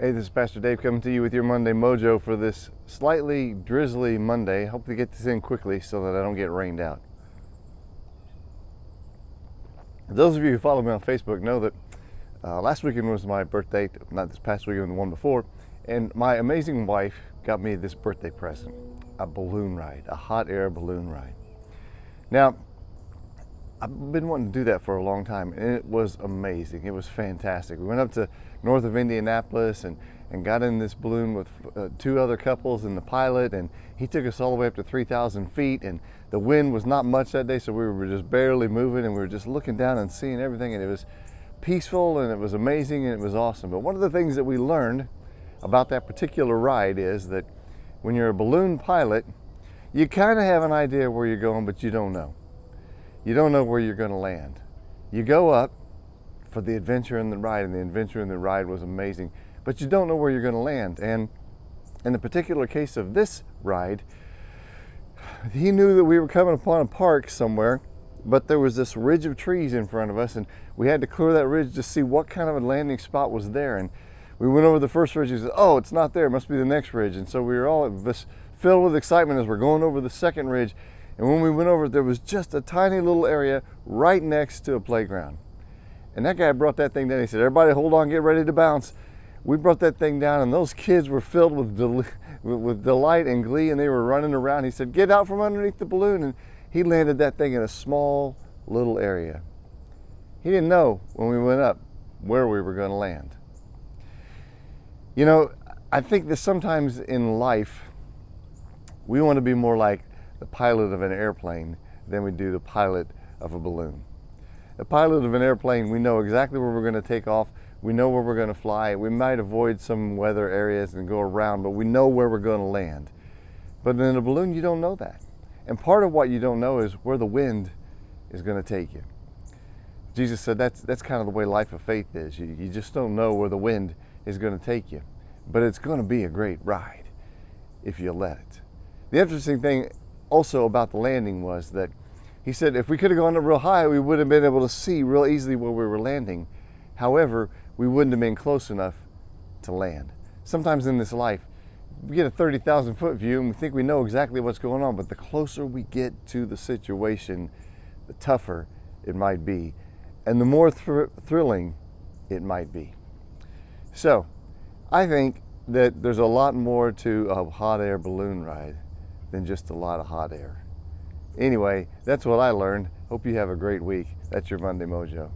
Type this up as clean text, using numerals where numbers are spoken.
Hey, this is Pastor Dave coming to you with your Monday Mojo for this slightly drizzly Monday. Hope to get this in quickly so that I don't get rained out. Those of you who follow me on Facebook know that last weekend was my birthday, not this past weekend, the one before, and my amazing wife got me this birthday present, a balloon ride, a hot air balloon ride. Now, I've been wanting to do that for a long time, and it was amazing. It was fantastic. We went up to north of Indianapolis and got in this balloon with two other couples and the pilot, and he took us all the way up to 3,000 feet, and the wind was not much that day, so we were just barely moving, and we were just looking down and seeing everything, and it was peaceful, and it was amazing, and it was awesome. But one of the things that we learned about that particular ride is that when you're a balloon pilot, you kind of have an idea where you're going, but you don't know. You don't know where you're going to land. You go up for the adventure and the ride, and the adventure and the ride was amazing, but you don't know where you're going to land. And in the particular case of this ride, he knew that we were coming upon a park somewhere, but there was this ridge of trees in front of us, and we had to clear that ridge to see what kind of a landing spot was there. And we went over the first ridge and said, oh, it's not there, it must be the next ridge. And so we were all filled with excitement as we're going over the second ridge. And when we went over, there was just a tiny little area right next to a playground. And that guy brought that thing down. He said, everybody hold on, get ready to bounce. We brought that thing down, and those kids were filled with delight and glee, and they were running around. He said, get out from underneath the balloon. And he landed that thing in a small little area. He didn't know when we went up where we were going to land. You know, I think that sometimes in life, we want to be more like the pilot of an airplane than we do the pilot of a balloon. The pilot of an airplane, we know exactly where we're going to take off. We know where we're going to fly. We might avoid some weather areas and go around, but we know where we're going to land. But in a balloon, you don't know that. And part of what you don't know is where the wind is going to take you. Jesus said that's kind of the way life of faith is. You just don't know where the wind is going to take you. But it's going to be a great ride if you let it. The interesting thing also about the landing was that he said if we could have gone up real high, we would have been able to see real easily where we were landing. However, we wouldn't have been close enough to land. Sometimes in this life, we get a 30,000 foot view and we think we know exactly what's going on, but the closer we get to the situation, the tougher it might be, and the more thrilling it might be. So, I think that there's a lot more to a hot air balloon ride than just a lot of hot air. Anyway, that's what I learned. Hope you have a great week. That's your Monday Mojo.